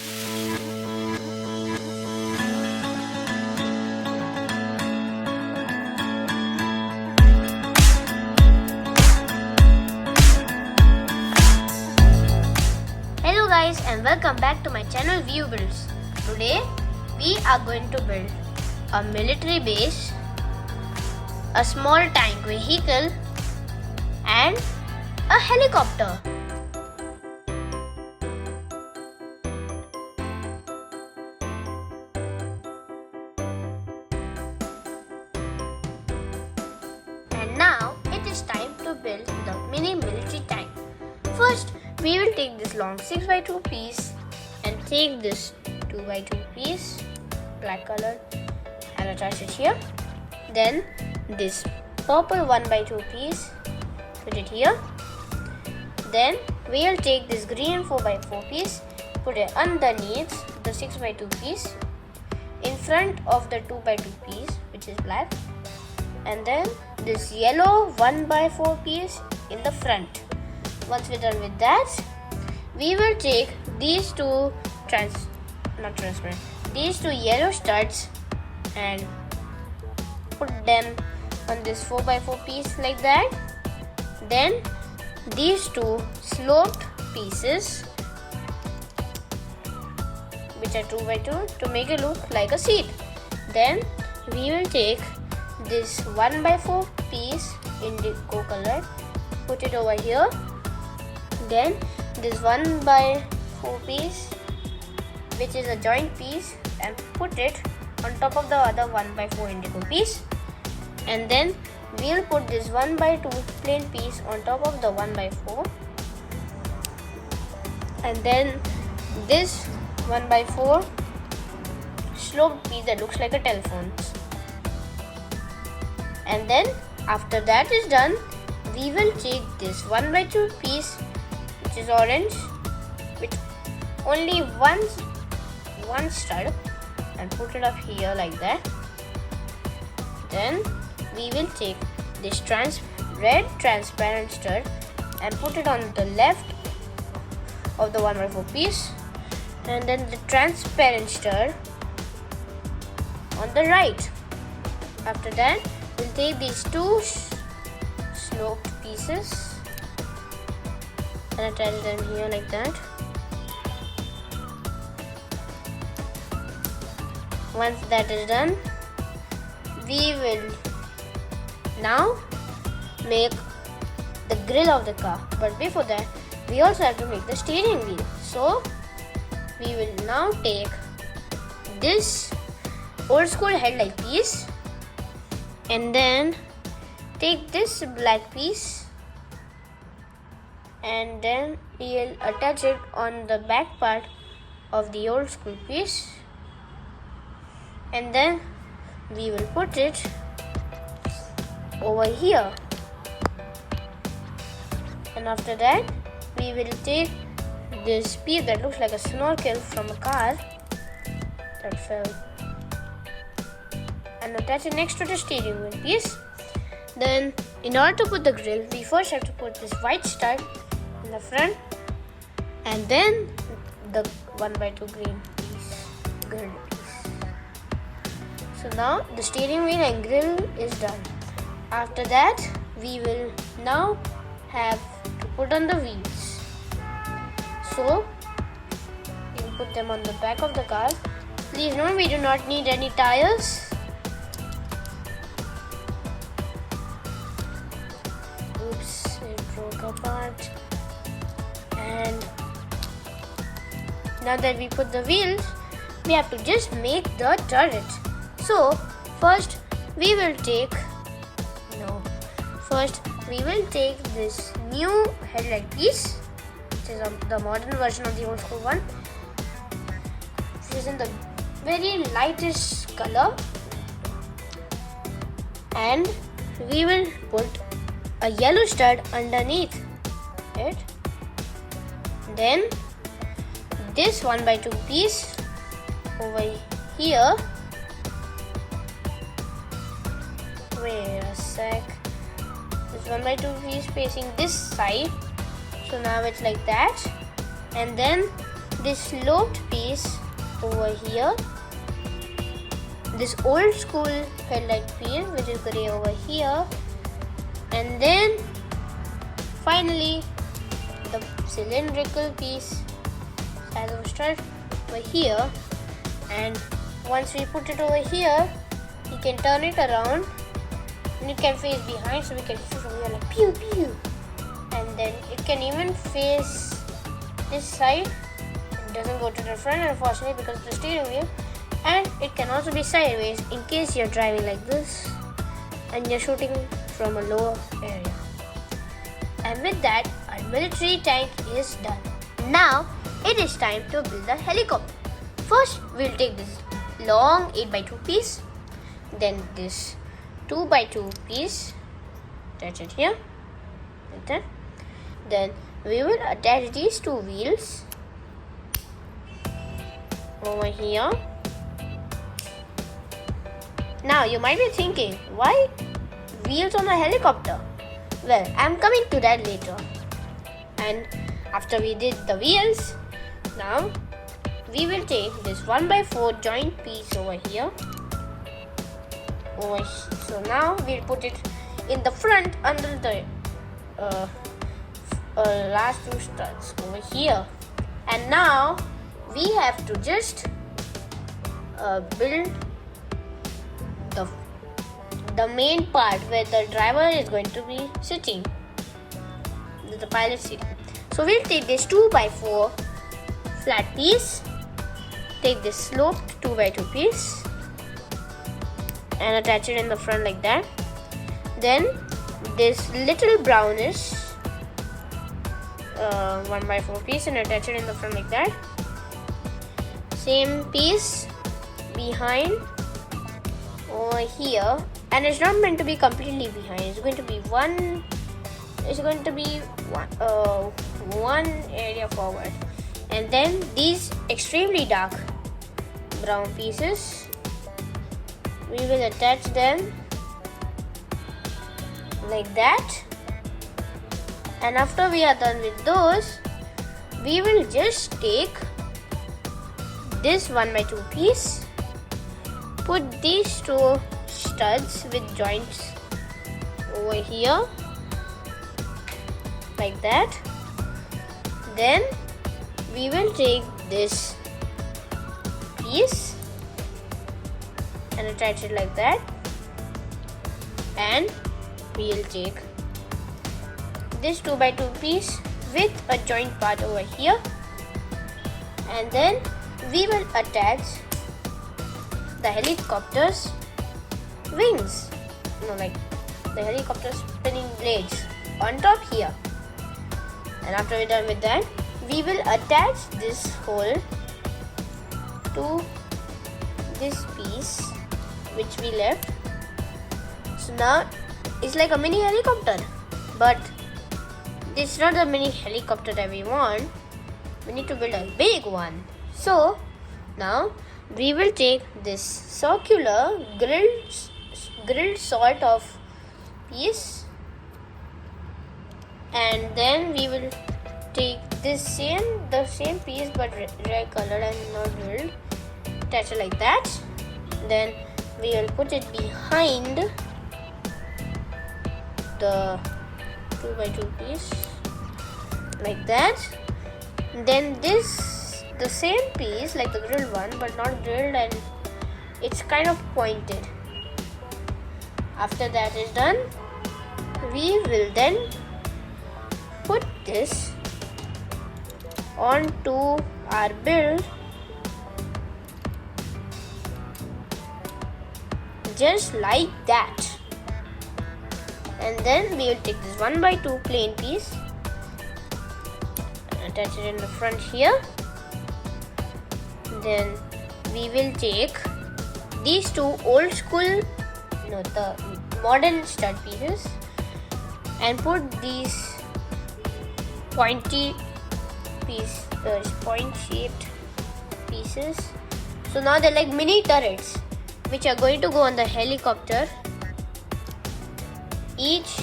Hello guys and welcome back to my channel ViUBuilds. Today we are going to build a military base, a small tank vehicle and a helicopter. And now it is time to build the mini military tank. First, we will take this long 6x2 piece and take this 2x2 piece, black color, and attach it here. Then this purple 1x2 piece, put it here. Then we will take this green 4x4 piece, put it underneath the 6x2 piece, in front of the 2x2 piece, which is black. And then this yellow 1x4 piece in the front. Once we're done with that, we will take these two these two yellow studs and put them on this 4x4 piece like that. Then these two sloped pieces, which are 2x2, to make it look like a seat. Then we will take this 1x4 piece indigo color, put it over here. Then this 1x4 piece, which is a joint piece, and put it on top of the other 1x4 indigo piece. And then we'll put this 1x2 plain piece on top of the 1x4. And then this 1x4 sloped piece that looks like a telephone. And then after that is done, we will take this 1x2 piece, which is orange, with only one stud, and put it up here like that. Then we will take this red transparent stud and put it on the left of the 1x4 piece, and then the transparent stud on the right. After that, we'll take these two sloped pieces and attach them here like that. Once that is done, we will now make the grill of the car. But before that, we also have to make the steering wheel. So we will now take this old school headlight piece and then take this black piece, and then we'll attach it on the back part of the old school piece. And then we will put it over here. And after that, we will take this piece that looks like a snorkel from a car that fell and attach it next to the steering wheel piece. Then in order to put the grill, we first have to put this white stud in the front, and then the 1x2 green piece, grill piece. So now the steering wheel and grill is done. After that, we will now have to put on the wheels. So we'll put them on the back of the car. Please note, we do not need any tires. Oops, it broke apart. And now that we put the wheels, we have to just make the turret. So first we will take this new headlight piece, which is the modern version of the old school one. This is in the very lightest color, and we will put a yellow stud underneath it. Then this 1x2 piece over here. Wait a sec. This 1x2 piece facing this side. So now it's like that. And then this sloped piece over here, this old school headlight piece which is grey over here, and then finally the cylindrical piece as a strut over here. And once we put it over here, we can turn it around and it can face behind, so we can shoot from here like pew pew. And then it can even face this side. It doesn't go to the front, unfortunately, because of the steering wheel. And it can also be sideways in case you're driving like this and you're shooting from a lower area. And with that, our military tank is done. Now it is time to build the helicopter. First, we'll take this long 8x2 piece, then this 2x2 piece, attach it here, like that. Then we will attach these two wheels over here. Now you might be thinking, why wheels on a helicopter? Well, I'm coming to that later. And after we did the wheels, now we will take this 1x4 joint piece over here. So now we'll put it in the front under the last two studs over here. And now we have to just build the main part where the driver is going to be sitting, the pilot seat. So we'll take this 2x4 flat piece, take this sloped 2x2 piece and attach it in the front like that. Then this little brownish 1x4 piece and attach it in the front like that. Same piece behind over here, and it's not meant to be completely behind. It's going to be one area forward. And then these extremely dark brown pieces, we will attach them like that. And after we are done with those, we will just take this 1x2 piece, put these two studs with joints over here like that. Then we will take this piece and attach it like that, and we will take this 2x2 piece with a joint part over here, and then we will attach the helicopter's wings, like the helicopter's spinning blades on top here. And after we're done with that, we will attach this hole to this piece which we left. So now it's like a mini helicopter, but it's not the mini helicopter that we want. We need to build a big one. So now we will take this circular grilled sort of piece, and then we will take the same piece but red color and not grilled, attach it like that. Then we will put it behind the 2x2 piece like that. Then the same piece like the grilled one but not grilled, and it's kind of pointed. After that is done, we will then put this onto our build just like that. And then we will take this 1x2 plain piece and attach it in the front here. Then we will take these two old school, the modern stud pieces, and put these pointy piece, point shaped pieces. So now they're like mini turrets which are going to go on the helicopter. Each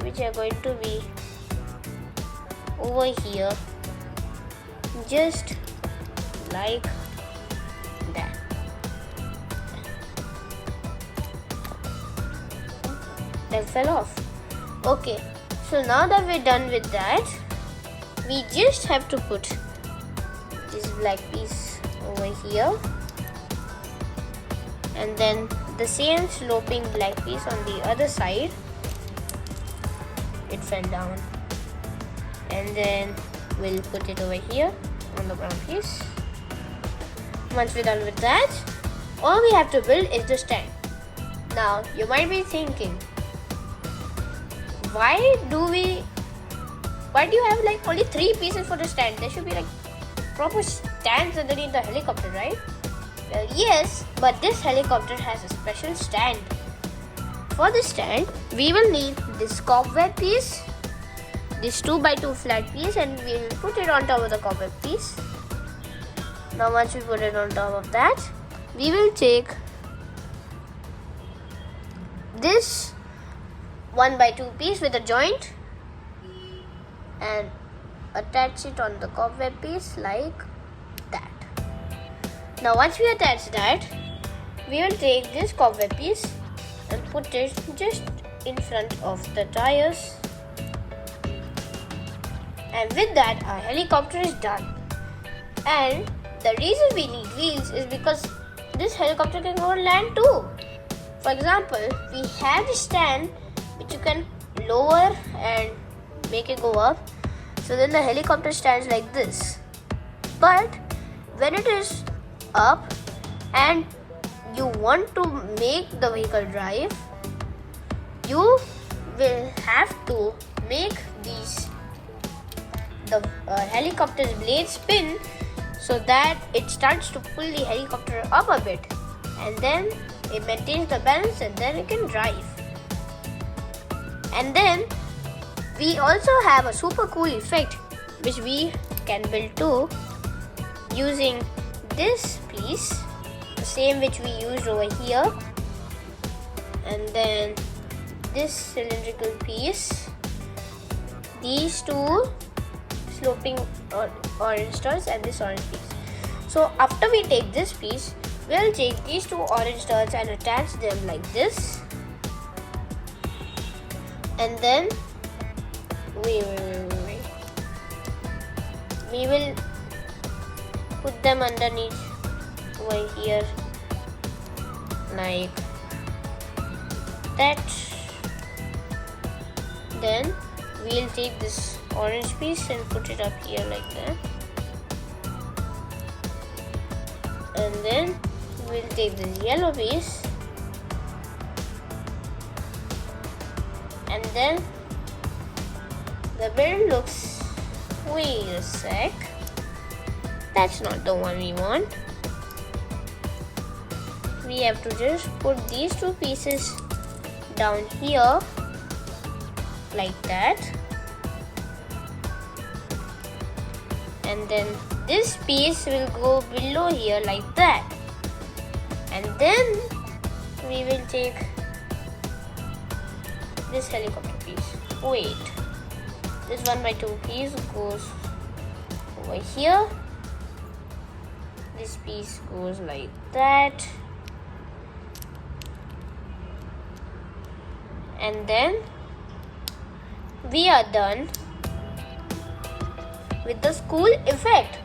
which are going to be over here, just like that. That fell off. Okay, so now that we're done with that, we just have to put this black piece over here, and then the same sloping black piece on the other side. It fell down, and then we'll put it over here on the brown piece. Once we're done with that, all we have to build is the stand. Now you might be thinking, why do you have like only 3 pieces for the stand? There should be like proper stands underneath the helicopter, right? Well, yes, but this helicopter has a special stand. For the stand, we will need this cobweb piece, this 2x2 flat piece, and we'll put it on top of the cobweb piece. Now once we put it on top of that, we will take this 1x2 piece with a joint and attach it on the cobweb piece like that. Now once we attach that, we will take this cobweb piece and put it just in front of the tires, and with that our helicopter is done. And the reason we need wheels is because this helicopter can go on land too. For example, we have the stand which you can lower and make it go up, so then the helicopter stands like this. But when it is up and you want to make the vehicle drive, you will have to make the helicopter's blade spin so that it starts to pull the helicopter up a bit, and then it maintains the balance, and then it can drive. And then we also have a super cool effect which we can build too, using this piece, the same which we used over here, and then this cylindrical piece, these two sloping orange studs, and this orange piece. So after we take this piece, we'll take these 2 orange studs and attach them like this, and then we will put them underneath over here like that. Then we'll take this orange piece and put it up here like that, and then we'll take this yellow piece, and then the build looks, wait a sec, that's not the one we want. We have to just put these 2 pieces down here like that, and then this piece will go below here like that, and then we will take this helicopter piece. Wait, this 1x2 piece goes over here, this piece goes like that, and then we are done with the school effect.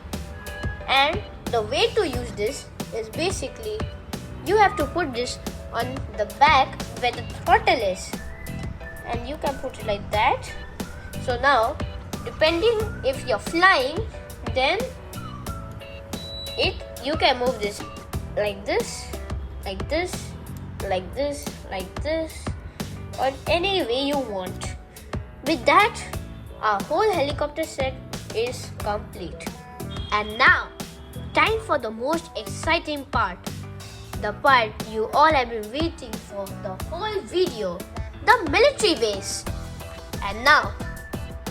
And the way to use this is basically you have to put this on the back where the throttle is, and you can put it like that. So now, depending if you're flying, then you can move this like this, like this, like this, like this, or any way you want. With that, our whole helicopter set is complete. And now, time for the most exciting part. The part you all have been waiting for the whole video, the military base. And now,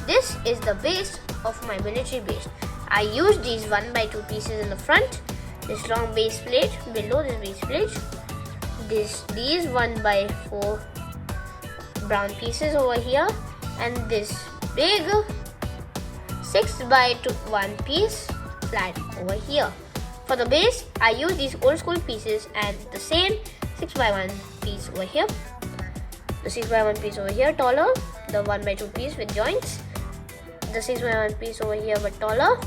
this is the base of my military base. I used these 1x2 pieces in the front, this long base plate below this base plate, these 1x4 brown pieces over here, and this big 6x1 piece flat over here. For the base, I use these old school pieces and the same 6x1 piece over here. The 6x1 piece over here taller, the 1x2 piece with joints, the 6x1 piece over here but taller,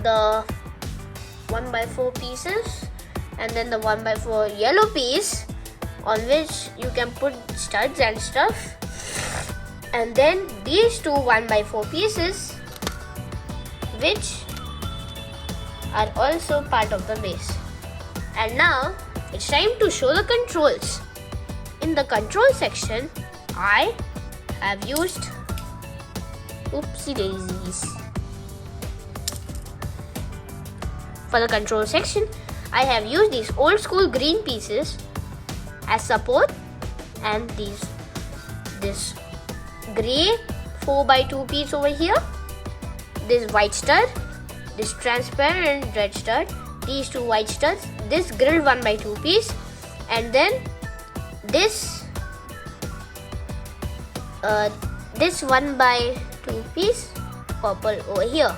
the 1x4 pieces, and then the 1x4 yellow piece on which you can put studs and stuff, and then these two 1x4 pieces which are also part of the base. And now it's time to show the controls. In the control section, I have used oopsie daisies. For the control section, I have used these old school green pieces as support, and this grey 4x2 piece over here, this white stud, this transparent red stud, these two white studs, this grilled 1x2 piece, and then this 1x2 piece purple over here.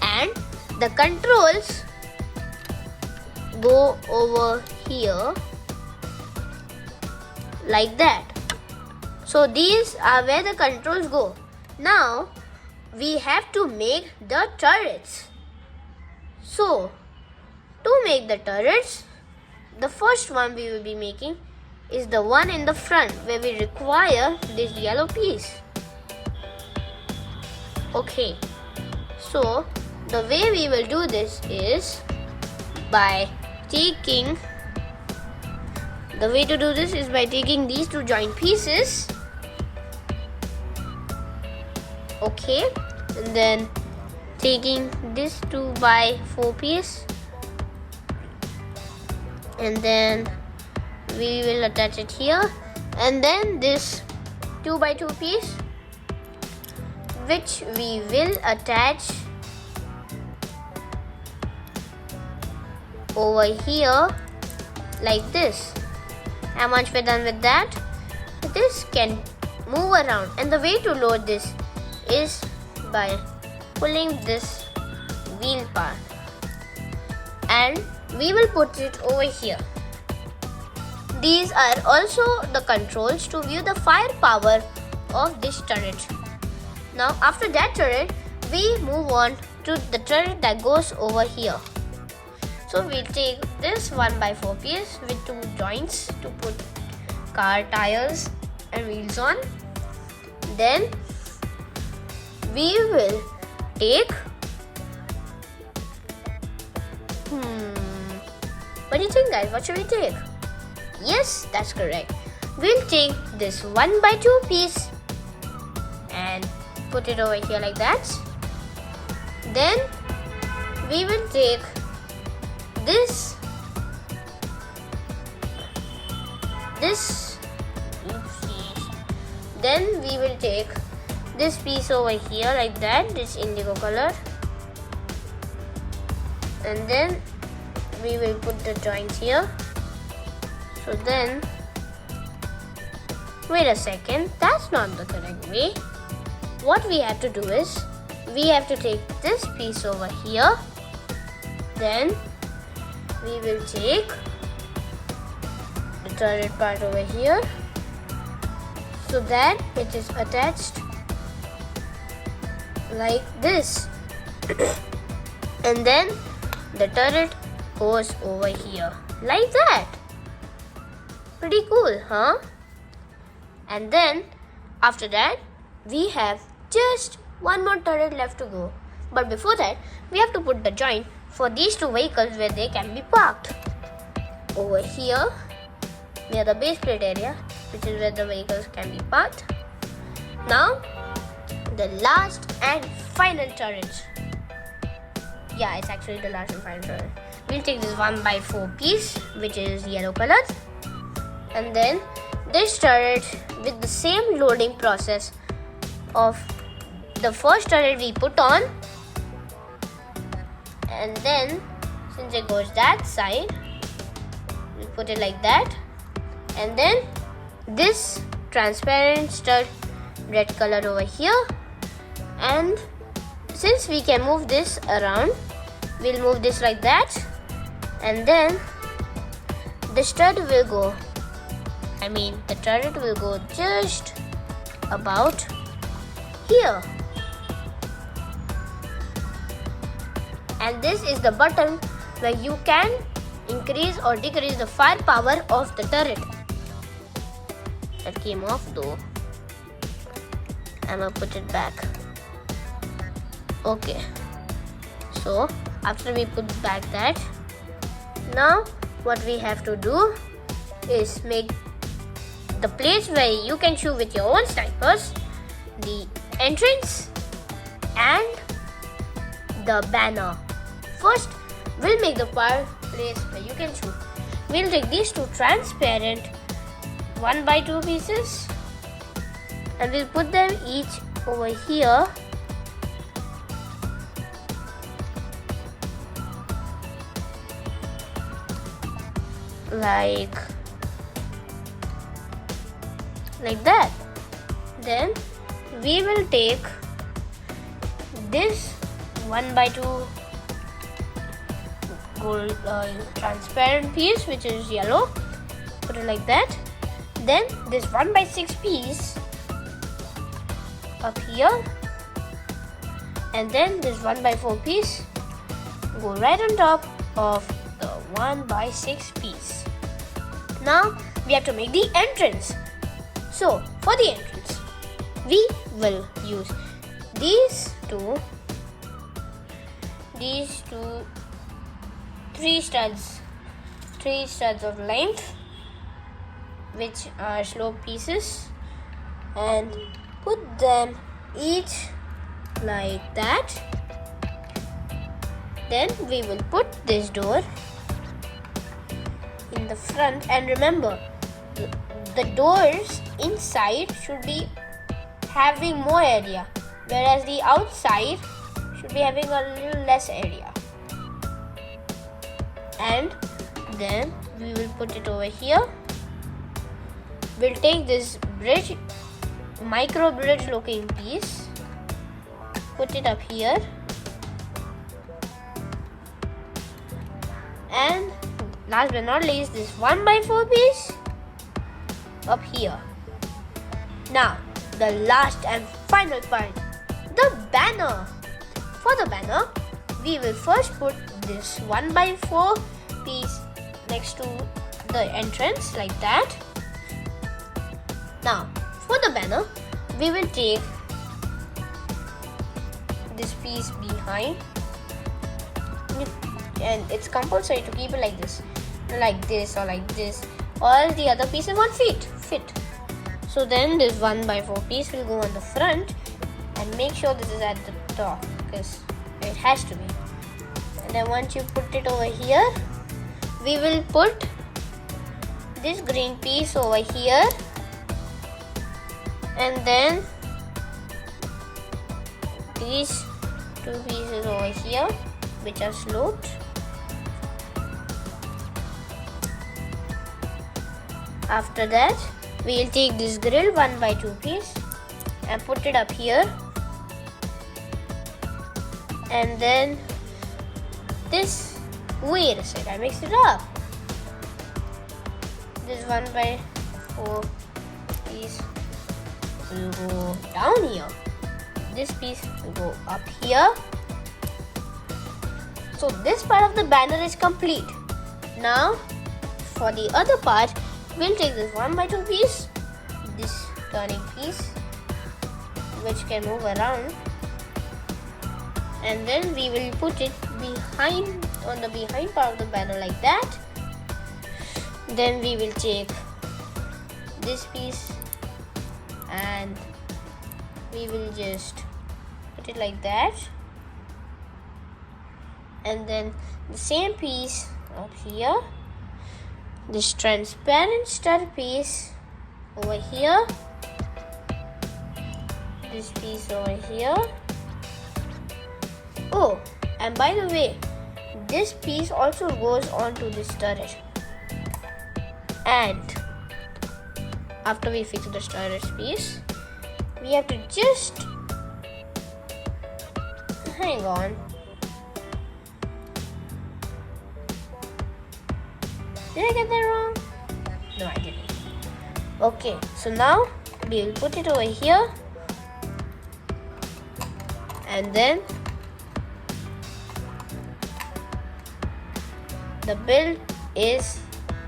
And the controls go over here like that. So these are where the controls go. Now we have to make the turrets. So to make the turrets, the first one we will be making is the one in the front where we require this yellow piece. Okay, so the way we will do this is by taking these two joint pieces, okay, and then taking this 2x4 piece, and then we will attach it here, and then this 2x2 piece which we will attach over here like this. And once we're done with that, this can move around, and the way to load this is by pulling this wheel part, and we will put it over here. These are also the controls to view the firepower of this turret. Now after that turret, we move on to the turret that goes over here. So we'll take this 1x4 piece with two joints to put car tires and wheels on. Then we will take what do you think, guys? What should we take? Yes, that's correct. We'll take this 1x2 piece and put it over here like that. Then we will take this then we will take this piece over here like that, this indigo color, and then we will put the joints here. So then, wait a second, that's not the correct way. What we have to do is, we have to take this piece over here, then we will take the turret part over here so that it is attached like this. And then the turret goes over here like that. Pretty cool, huh? And then after that, we have just one more turret left to go. But before that, we have to put the joint for these two vehicles where they can be parked. Over here, near the base plate area, which is where the vehicles can be parked. Now, the last and final turret. Yeah, it's actually the last and final turret. We'll take this 1x4 piece, which is yellow colored. And then this turret with the same loading process of the first turret we put on, and then since it goes that side, we put it like that, and then this transparent stud red color over here, and since we can move this around, we'll move this like that, and then the stud will go, the turret will go just about here. And this is the button where you can increase or decrease the firepower of the turret. That came off though. I'm gonna put it back. Okay. So after we put back that, now what we have to do is make the place where you can shoot with your own snipers, the entrance and the banner. First, we'll make the place where you can shoot. We'll take these two transparent 1x2 pieces and we'll put them each over here. Like that. Then we will take this 1x2 gold transparent piece, which is yellow, put it like that. Then this 1x6 piece up here, and then this 1x4 piece go right on top of the 1x6 piece. Now we have to make the entrance. So for the entrance, we will use these two three studs of length, which are slope pieces, and put them each like that. Then we will put this door in the front, and remember, the doors inside should be having more area, whereas the outside should be having a little less area. And then we will put it over here. We'll take this bridge, micro bridge looking piece, put it up here, and last but not least, this 1x4 piece up here. Now the last and final part, the banner. For the banner, we will first put this 1x4 piece next to the entrance like that. Now for the banner, we will take this piece behind, and it's compulsory to keep it like this or like this. All the other pieces won't fit. So then this 1x4 piece will go on the front, and make sure this is at the top because it has to be. And then once you put it over here, we will put this green piece over here, and then these two pieces over here, which are sloped. After that, we will take this grill 1x2 piece and put it up here, and then this, wait a sec, I mixed it up. This 1x4 piece will go down here. This piece will go up here. So this part of the banner is complete. Now for the other part, we'll take this 1x2 piece, this turning piece, which can move around, and then we will put it on the behind part of the banner like that. Then we will take this piece and we will just put it like that, and then the same piece up here, this transparent stud piece over here, this piece over here. Oh, and by the way, this piece also goes onto this turret. And after we fix the turret piece, we have to just hang on. Did I get that wrong? No, I didn't. Okay, so now we will put it over here, and then the build is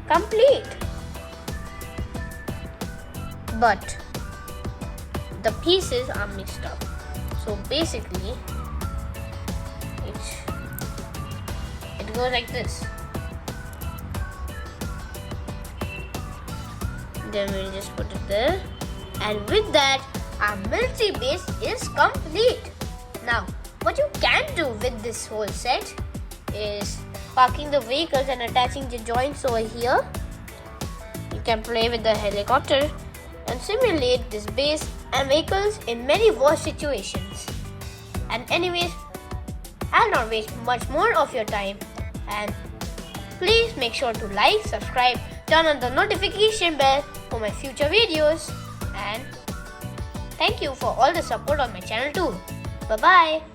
complete. But the pieces are mixed up. So basically, it goes like this. Then we'll just put it there, and with that our military base is complete. Now what you can do with this whole set is parking the vehicles and attaching the joints over here. You can play with the helicopter and simulate this base and vehicles in many war situations. And anyways, I'll not waste much more of your time, and please make sure to like, subscribe, turn on the notification bell for my future videos, and thank you for all the support on my channel too. Bye bye.